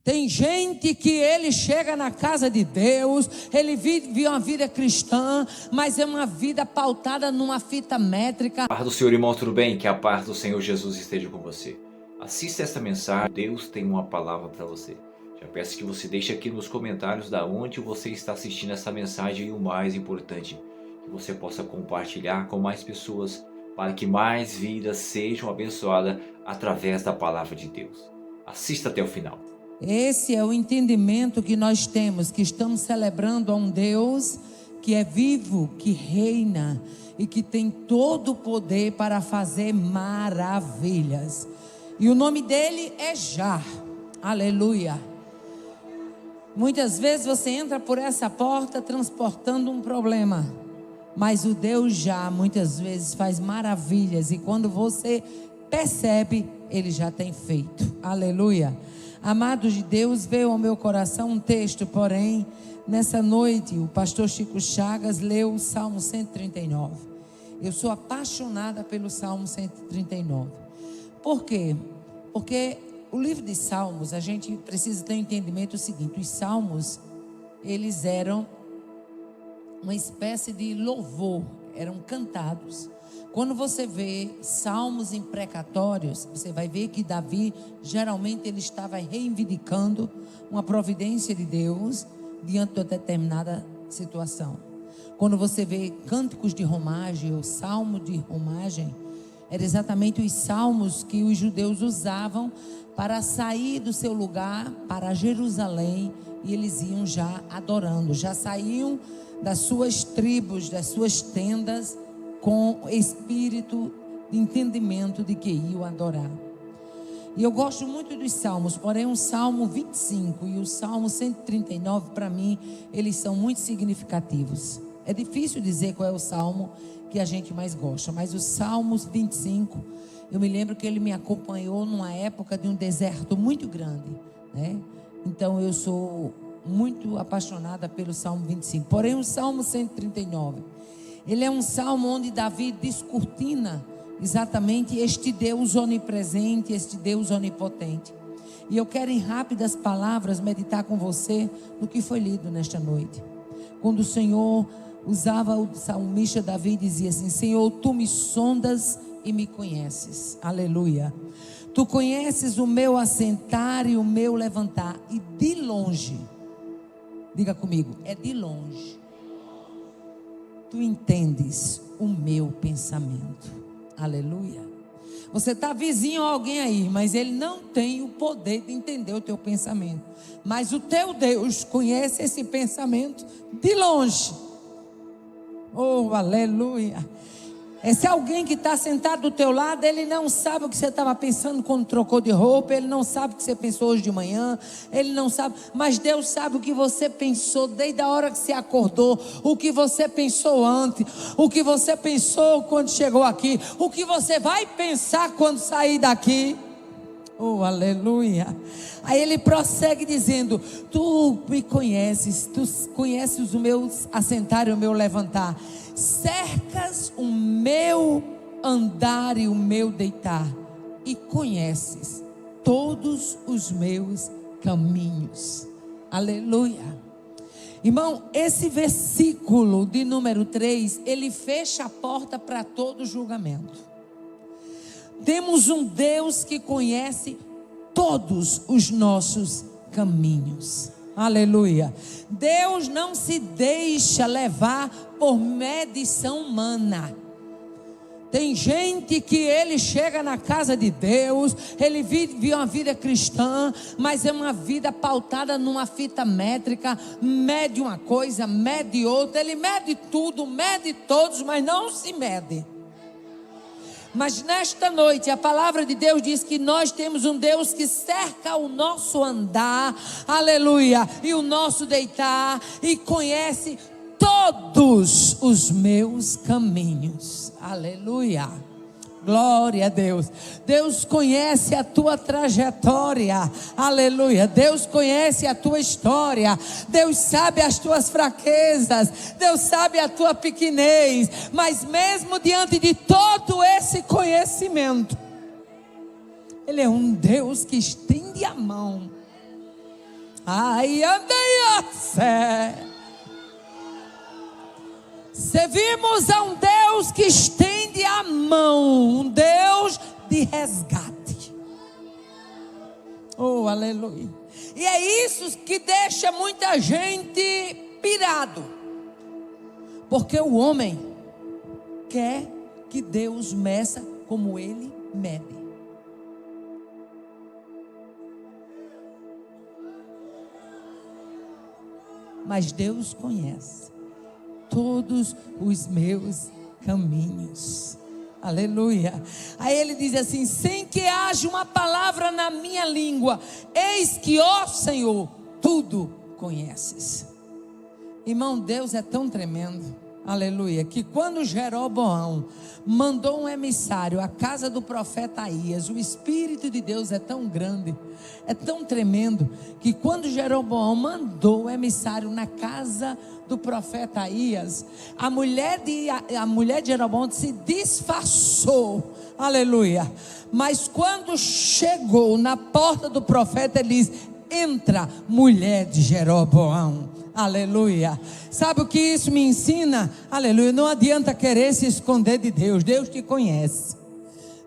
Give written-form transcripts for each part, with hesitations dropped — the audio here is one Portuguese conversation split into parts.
Tem gente que ele chega na casa de Deus, ele vive uma vida cristã, mas é uma vida pautada numa fita métrica. Paz do Senhor, irmão, tudo bem? Que a paz do Senhor Jesus esteja com você. Assista esta mensagem, Deus tem uma palavra para você. Já peço que você deixe aqui nos comentários da onde você está assistindo essa mensagem e o mais importante, que você possa compartilhar com mais pessoas para que mais vidas sejam abençoadas através da palavra de Deus. Assista até o final. Esse é o entendimento que nós temos, que estamos celebrando a um Deus que é vivo, que reina e que tem todo o poder para fazer maravilhas. E o nome dele é Já. Aleluia. Muitas vezes você entra por essa porta transportando um problema, mas o Deus Já muitas vezes faz maravilhas e quando você percebe, ele já tem feito. Aleluia. Amados de Deus, veio ao meu coração um texto, porém, nessa noite, o pastor Chico Chagas leu o Salmo 139. Eu sou apaixonada pelo Salmo 139. Por quê? Porque o livro de Salmos, a gente precisa ter um entendimento seguinte: os Salmos, eles eram uma espécie de louvor, eram cantados. Quando você vê salmos imprecatórios, você vai ver que Davi, geralmente ele estava reivindicando uma providência de Deus diante de uma determinada situação. Quando você vê cânticos de romagem ou salmo de romagem, eram exatamente os salmos que os judeus usavam para sair do seu lugar para Jerusalém, e eles iam já adorando, já saíam das suas tribos, das suas tendas, com espírito de entendimento de que iam adorar. E eu gosto muito dos salmos, porém o Salmo 25 e o Salmo 139, para mim, eles são muito significativos. É difícil dizer qual é o salmo que a gente mais gosta, mas o Salmo 25, eu me lembro que ele me acompanhou numa época de um deserto muito grande, né? Então eu sou muito apaixonada pelo Salmo 25. Porém o Salmo 139, ele é um salmo onde Davi descortina exatamente este Deus onipresente, este Deus onipotente. E eu quero, em rápidas palavras, meditar com você no que foi lido nesta noite. Quando o Senhor usava, o salmista Davi dizia assim: Senhor, tu me sondas e me conheces. Aleluia. Tu conheces o meu assentar e o meu levantar. E de longe, diga comigo, é de longe, tu entendes o meu pensamento. Aleluia. Você está vizinho a alguém aí, mas ele não tem o poder de entender o teu pensamento. Mas o teu Deus conhece esse pensamento de longe. Oh, aleluia. Esse alguém que está sentado do teu lado, ele não sabe o que você estava pensando quando trocou de roupa, ele não sabe o que você pensou hoje de manhã, ele não sabe, mas Deus sabe o que você pensou desde a hora que você acordou, o que você pensou antes, o que você pensou quando chegou aqui, o que você vai pensar quando sair daqui. Oh, aleluia. Aí ele prossegue dizendo: tu me conheces, tu conheces o meu assentar e o meu levantar, cercas o meu andar e o meu deitar, e conheces todos os meus caminhos. Aleluia. Irmão, esse versículo de número 3, ele fecha a porta para todo julgamento. Temos um Deus que conhece todos os nossos caminhos. Aleluia. Deus não se deixa levar por medição humana. Tem gente que ele chega na casa de Deus, ele vive uma vida cristã, mas é uma vida pautada numa fita métrica, mede uma coisa, mede outra, ele mede tudo, mede todos, mas não se mede. Mas nesta noite a palavra de Deus diz que nós temos um Deus que cerca o nosso andar, aleluia, e o nosso deitar, e conhece todos os meus caminhos. Aleluia. Glória a Deus. Deus conhece a tua trajetória. Aleluia. Deus conhece a tua história. Deus sabe as tuas fraquezas. Deus sabe a tua pequenez. Mas mesmo diante de todo esse conhecimento, Ele é um Deus que estende a mão Ai, andei. Servimos a um Deus que estende a mão, um Deus de resgate. Oh, aleluia. E é isso que deixa muita gente pirado. Porque o homem quer que Deus meça como ele mede. Mas Deus conhece todos os meus caminhos. Aleluia. Aí ele diz assim: sem que haja uma palavra na minha língua, eis que, ó Senhor, tudo conheces. Irmão, Deus é tão tremendo, aleluia, que quando Jeroboão mandou um emissário à casa do profeta Aías, o Espírito de Deus é tão grande, é tão tremendo, que quando Jeroboão mandou o emissário na casa do profeta Aías, a mulher de Jeroboão se disfarçou, aleluia, mas quando chegou na porta do profeta, ele diz: entra, mulher de Jeroboão. Aleluia. Sabe o que isso me ensina? Aleluia. Não adianta querer se esconder de Deus. Deus te conhece.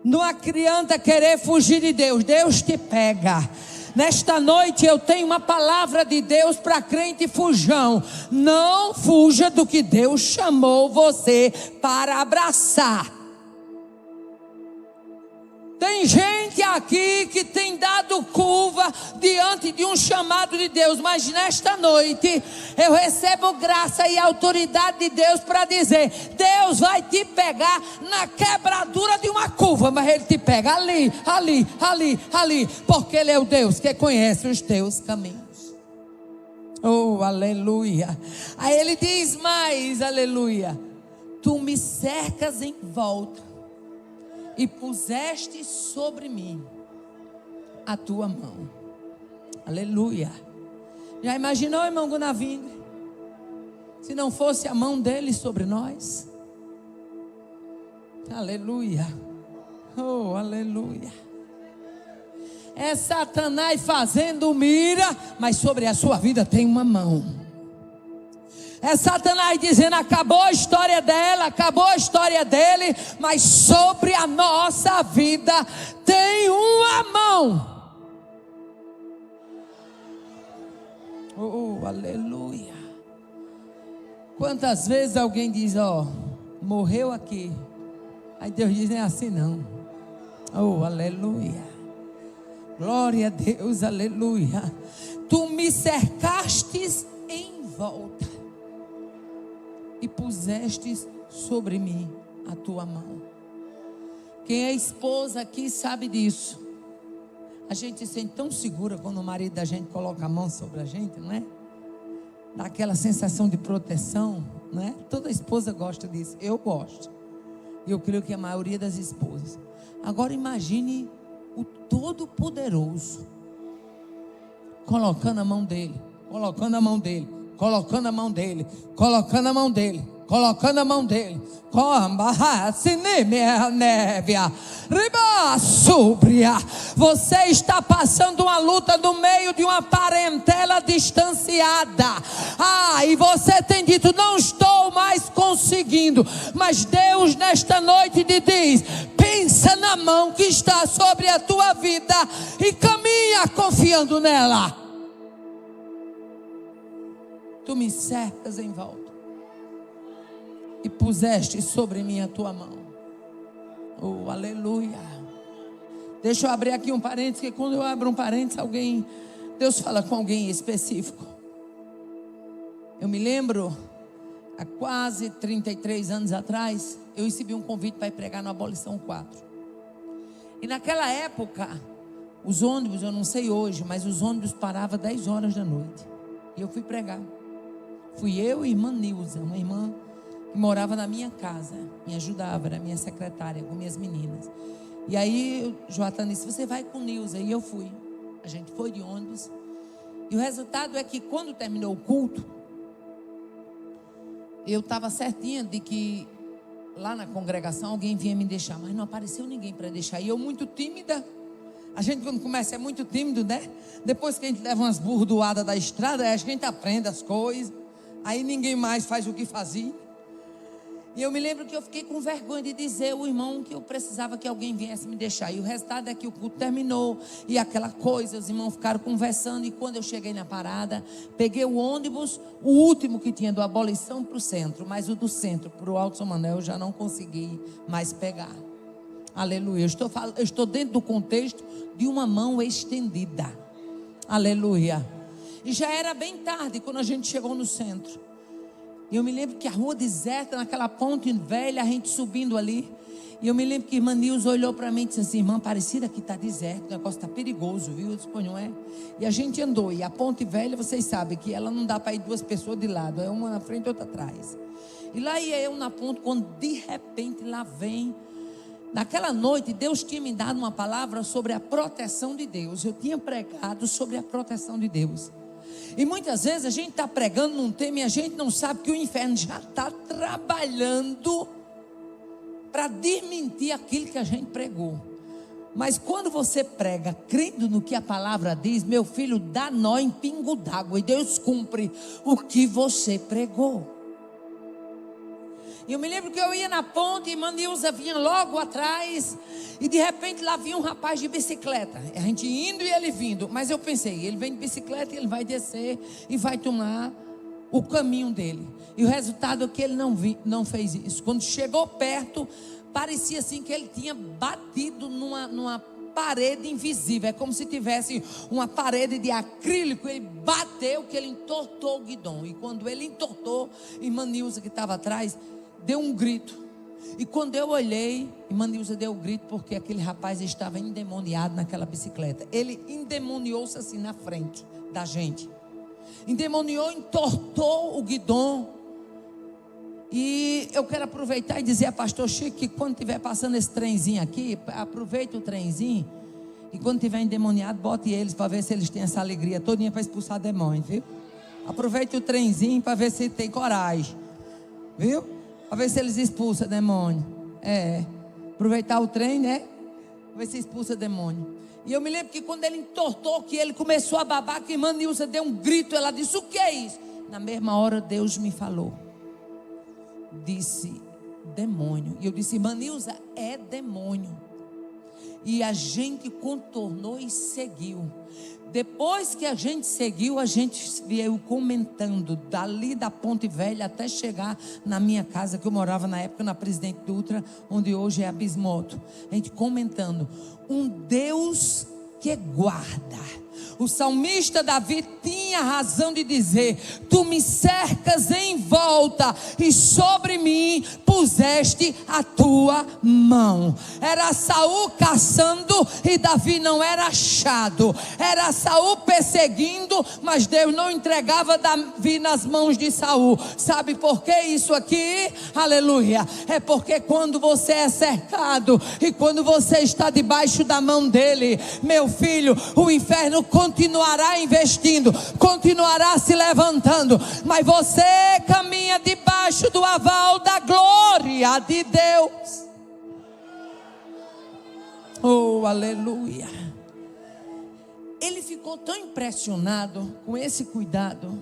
Não adianta querer fugir de Deus. Deus te pega. Nesta noite eu tenho uma palavra de Deus para crente fujão. Não fuja do que Deus chamou você para abraçar. Tem gente aqui que tem dado curva diante de um chamado de Deus, mas nesta noite eu recebo graça e autoridade de Deus para dizer: Deus vai te pegar na quebradura de uma curva, mas Ele te pega ali, porque Ele é o Deus que conhece os teus caminhos. Oh, aleluia. Aí Ele diz mais, aleluia: tu me cercas em volta e puseste sobre mim a tua mão. Aleluia. Já imaginou, irmão Gunavindre, se não fosse a mão dele sobre nós? Aleluia. Oh, aleluia. É Satanás fazendo mira, mas sobre a sua vida tem uma mão. É Satanás dizendo: acabou a história dela, acabou a história dele, mas sobre a nossa vida tem uma mão. Oh, aleluia. Quantas vezes alguém diz: ó, morreu aqui. Aí Deus diz: não é assim não. Oh, aleluia. Glória a Deus, aleluia. Tu me cercastes em volta e pusestes sobre mim a tua mão. Quem é esposa aqui sabe disso. A gente se sente tão segura quando o marido da gente coloca a mão sobre a gente, não é? Dá aquela sensação de proteção, não é? Toda esposa gosta disso, eu gosto. E eu creio que a maioria das esposas. Agora imagine o Todo-Poderoso colocando a mão dele, colocando a mão dele, colocando a mão dele, colocando a mão dele, colocando a mão dele. Você está passando uma luta no meio de uma parentela distanciada. E você tem dito: não estou mais conseguindo. Mas Deus nesta noite te diz: pensa na mão que está sobre a tua vida e caminha confiando nela. Tu me cercas em volta e puseste sobre mim a tua mão. Oh, aleluia. Deixa eu abrir aqui um parênteses, que quando eu abro um parênteses, Deus fala com alguém específico. Eu me lembro, há quase 33 anos atrás, eu recebi um convite para ir pregar na Abolição 4. E naquela época, os ônibus, eu não sei hoje, mas os ônibus paravam 10 horas da noite. E eu fui pregar. Fui eu e a irmã Nilza, uma irmã que morava na minha casa, me ajudava, era minha secretária com minhas meninas. E aí o Joatan disse: você vai com Nilza? E eu fui. A gente foi de ônibus. E o resultado é que quando terminou o culto, eu estava certinha de que lá na congregação alguém vinha me deixar, mas não apareceu ninguém para deixar. E eu, muito tímida, A gente quando começa é muito tímido, né? Depois que a gente leva umas burdoadas da estrada, a gente aprende as coisas. Aí ninguém mais faz o que fazia. E eu me lembro que eu fiquei com vergonha de dizer ao irmão que eu precisava que alguém viesse me deixar. E o resultado é que o culto terminou. E aquela coisa, os irmãos ficaram conversando. E quando eu cheguei na parada, peguei o ônibus, o último que tinha do Abolição para o centro. Mas o do centro para o Alto São Manuel eu já não consegui mais pegar. Aleluia. Eu estou dentro do contexto de uma mão estendida. Aleluia. E já era bem tarde quando a gente chegou no centro. E eu me lembro que a rua deserta, naquela ponte velha, a gente subindo ali. E eu me lembro que a irmã Nilza olhou para mim e disse assim: irmã, parecida que está deserto, o negócio está perigoso, viu? Eu disse: pô, não é? E a gente andou, e a ponte velha, vocês sabem que ela não dá para ir duas pessoas de lado, é uma na frente e outra atrás. E lá ia eu na ponte, quando de repente lá vem. Naquela noite, Deus tinha me dado uma palavra sobre a proteção de Deus. Eu tinha pregado sobre a proteção de Deus. E muitas vezes a gente está pregando num tema e a gente não sabe que o inferno já está trabalhando para desmentir aquilo que a gente pregou. Mas quando você prega crendo no que a palavra diz, meu filho, dá nó em pingo d'água e Deus cumpre o que você pregou. E eu me lembro que eu ia na ponte e irmã Nilza vinha logo atrás. E de repente lá vinha um rapaz de bicicleta. A gente indo e ele vindo. Mas eu pensei, ele vem de bicicleta e ele vai descer e vai tomar o caminho dele. E o resultado é que ele não fez isso. Quando chegou perto, parecia assim que ele tinha batido numa parede invisível. É como se tivesse uma parede de acrílico. Ele bateu, que ele entortou o guidão. E quando ele entortou, irmã Nilza que estava atrás deu um grito. E quando eu olhei, irmã Nilza deu um grito porque aquele rapaz estava endemoniado naquela bicicleta. Ele endemoniou-se assim na frente da gente. Endemoniou, entortou o guidão. E eu quero aproveitar e dizer a pastor Chico que quando estiver passando esse trenzinho aqui, aproveita o trenzinho. E quando estiver endemoniado, bote eles para ver se eles têm essa alegria todinha para expulsar demônio, viu? Aproveite o trenzinho para ver se tem coragem, viu? Para ver se eles expulsam demônio. Aproveitar o trem, né? Ver se expulsa demônio. E eu me lembro que quando ele entortou, que ele começou a babar, que a irmã Nilza deu um grito. Ela disse: o que é isso? Na mesma hora Deus me falou. Disse: demônio. E eu disse: irmã Nilza, é demônio. E a gente contornou e seguiu. Depois que a gente seguiu, a gente veio comentando dali da Ponte Velha até chegar na minha casa, que eu morava na época na Presidente Dutra, onde hoje é a Bismoto. A gente comentando, um Deus que guarda. O salmista Davi tinha razão de dizer: tu me cercas em volta e sobre mim puseste a tua mão. Era Saul caçando e Davi não era achado. Era Saul perseguindo, mas Deus não entregava Davi nas mãos de Saul. Sabe por que isso aqui? Aleluia. É porque quando você é cercado e quando você está debaixo da mão dele, meu filho, o inferno continuará investindo, continuará se levantando, mas você caminha debaixo do aval da glória de Deus. Oh, aleluia. Ele ficou tão impressionado com esse cuidado,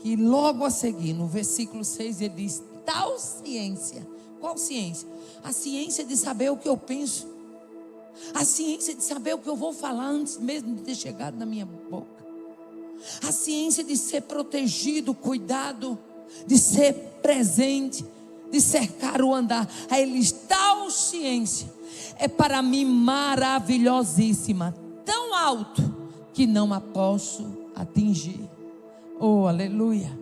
que logo a seguir, no versículo 6, ele diz: tal ciência. Qual ciência? A ciência de saber o que eu penso. A ciência de saber o que eu vou falar antes mesmo de ter chegado na minha boca. A ciência de ser protegido, cuidado, de ser presente, de cercar o andar. Aí ele diz: tal ciência é para mim maravilhosíssima, tão alto que não a posso atingir. Oh, aleluia.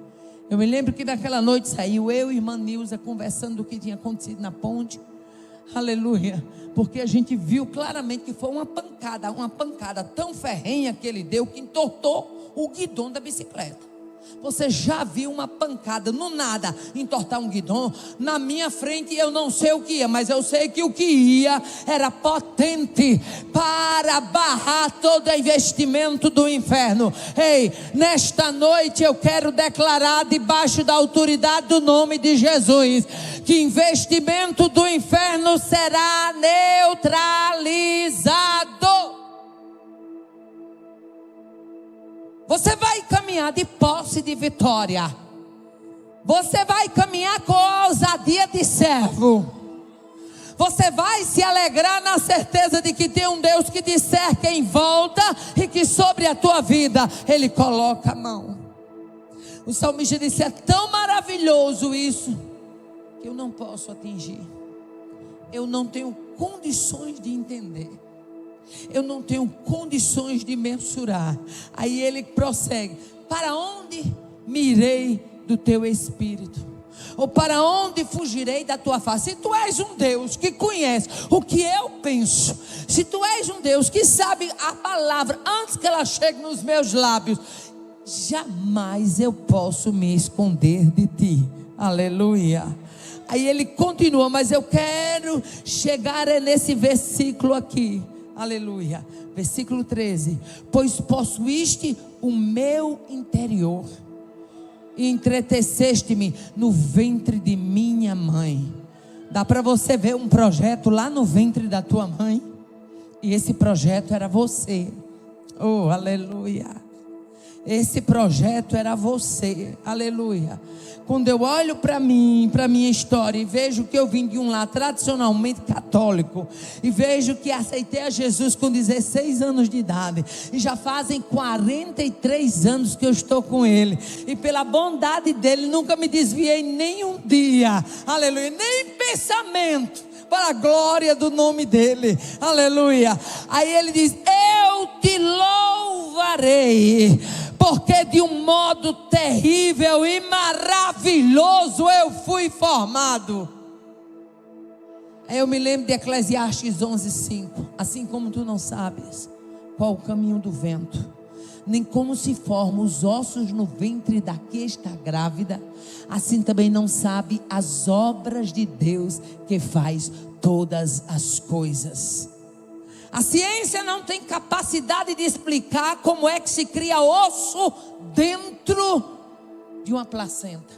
Eu me lembro que naquela noite saiu eu e a irmã Nilza conversando do que tinha acontecido na ponte. Aleluia, porque a gente viu claramente que foi uma pancada tão ferrenha que ele deu, que entortou o guidão da bicicleta. Você já viu uma pancada no nada entortar um guidão? Na minha frente eu não sei o que ia, mas eu sei que o que ia era potente para barrar todo investimento do inferno. Ei, nesta noite eu quero declarar debaixo da autoridade do nome de Jesus, que investimento do inferno será neutralizado. Você vai caminhar de posse e de vitória. Você vai caminhar com a ousadia de servo. Você vai se alegrar na certeza de que tem um Deus que te cerca em volta e que sobre a tua vida Ele coloca a mão. O salmista disse: é tão maravilhoso isso que eu não posso atingir. Eu não tenho condições de entender. Eu não tenho condições de mensurar. Aí ele prossegue: para onde me irei do teu espírito? Ou para onde fugirei da tua face? Se tu és um Deus que conhece o que eu penso, se tu és um Deus que sabe a palavra antes que ela chegue nos meus lábios, jamais eu posso me esconder de ti. Aleluia. Aí ele continua, mas eu quero chegar nesse versículo aqui. Aleluia. Versículo 13: pois possuíste o meu interior e entreteceste-me no ventre de minha mãe. Dá para você ver um projeto lá no ventre da tua mãe? E esse projeto era você. Oh, aleluia. Esse projeto era você. Aleluia. Quando eu olho para mim, para minha história, e vejo que eu vim de um lar tradicionalmente católico, e vejo que aceitei a Jesus com 16 anos de idade, e já fazem 43 anos que eu estou com Ele, e pela bondade dEle nunca me desviei nem um dia, aleluia, nem pensamento, para a glória do nome dEle, aleluia. Aí Ele diz: eu te louvarei, porque de um modo terrível e maravilhoso eu fui formado. Aí eu me lembro de Eclesiastes 11:5. Assim como tu não sabes qual o caminho do vento, nem como se formam os ossos no ventre da que está grávida, assim também não sabe as obras de Deus que faz todas as coisas. A ciência não tem capacidade de explicar como é que se cria osso dentro de uma placenta.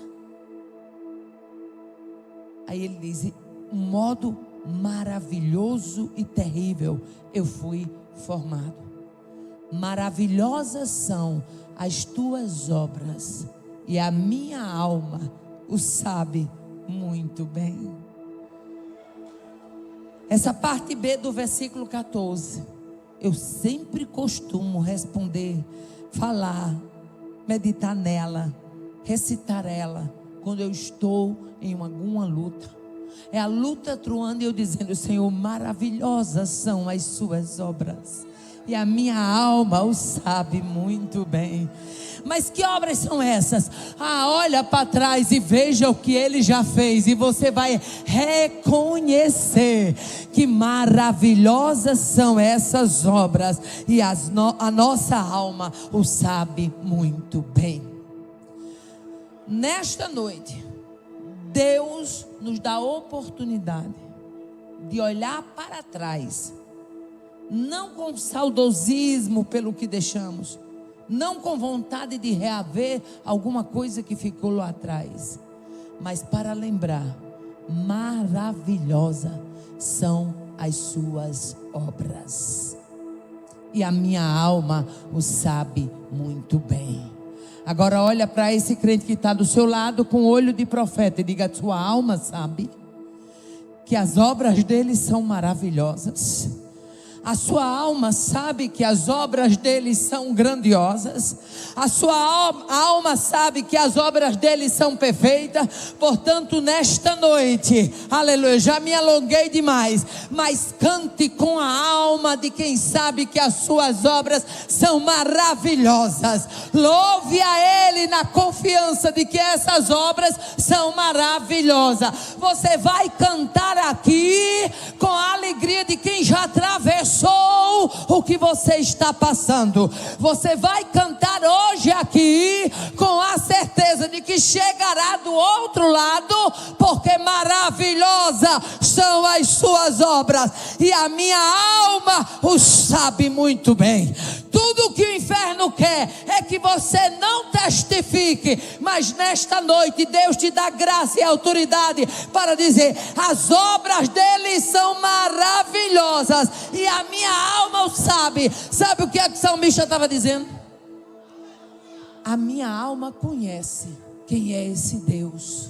Aí ele diz: um modo maravilhoso e terrível eu fui formado. Maravilhosas são as tuas obras, e a minha alma o sabe muito bem. Essa parte B do versículo 14, eu sempre costumo responder, falar, meditar nela, recitar ela, quando eu estou em alguma luta. É a luta truando e eu dizendo: Senhor, maravilhosas são as suas obras, e a minha alma o sabe muito bem. Mas que obras são essas? Olha para trás e veja o que Ele já fez, e você vai reconhecer que maravilhosas são essas obras, e a nossa alma o sabe muito bem. Nesta noite, Deus nos dá a oportunidade de olhar para trás, não com saudosismo pelo que deixamos, não com vontade de reaver alguma coisa que ficou lá atrás, mas para lembrar: maravilhosa são as suas obras, e a minha alma o sabe muito bem. Agora olha para esse crente que está do seu lado com olho de profeta e diga: sua alma sabe que as obras dele são maravilhosas. A sua alma sabe que as obras dele são grandiosas. A sua alma sabe que as obras dele são perfeitas. Portanto, nesta noite, aleluia, já me alonguei demais, mas cante com a alma de quem sabe que as suas obras são maravilhosas. Louve a Ele na confiança de que essas obras são maravilhosas. Você vai cantar aqui com a alegria de quem já atravessou o que você está passando. Você vai cantar hoje aqui com a certeza de que chegará do outro lado, porque maravilhosas são as suas obras, e a minha alma o sabe muito bem. Tudo que o inferno quer é que você não testifique, mas nesta noite Deus te dá graça e autoridade para dizer: as obras dele são maravilhosas, e a minha alma o sabe. Sabe o que o salmista estava dizendo? A minha alma conhece quem é esse Deus.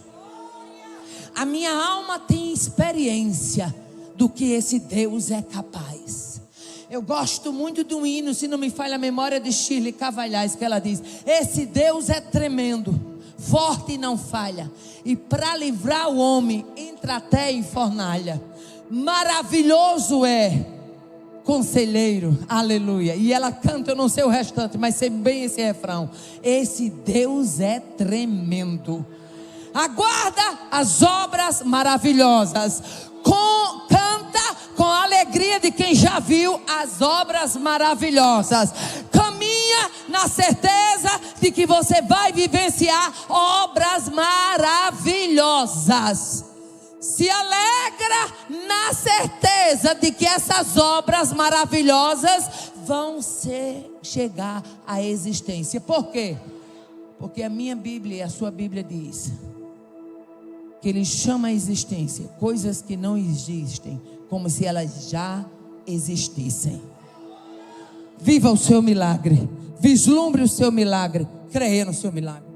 A minha alma tem experiência do que esse Deus é capaz. Eu gosto muito do hino, se não me falha a memória, de Shirley Cavalhais, que ela diz: esse Deus é tremendo, forte e não falha, e para livrar o homem entra até em fornalha. Maravilhoso é, conselheiro, aleluia. E ela canta, eu não sei o restante, mas sei bem esse refrão: esse Deus é tremendo. Aguarda as obras maravilhosas. Canta com a alegria de quem já viu as obras maravilhosas. Caminha na certeza de que você vai vivenciar obras maravilhosas. Se alegra na certeza de que essas obras maravilhosas vão chegar à existência. Por quê? Porque a minha Bíblia e a sua Bíblia diz que Ele chama a existência coisas que não existem, como se elas já existissem. Viva o seu milagre, vislumbre o seu milagre, creia no seu milagre.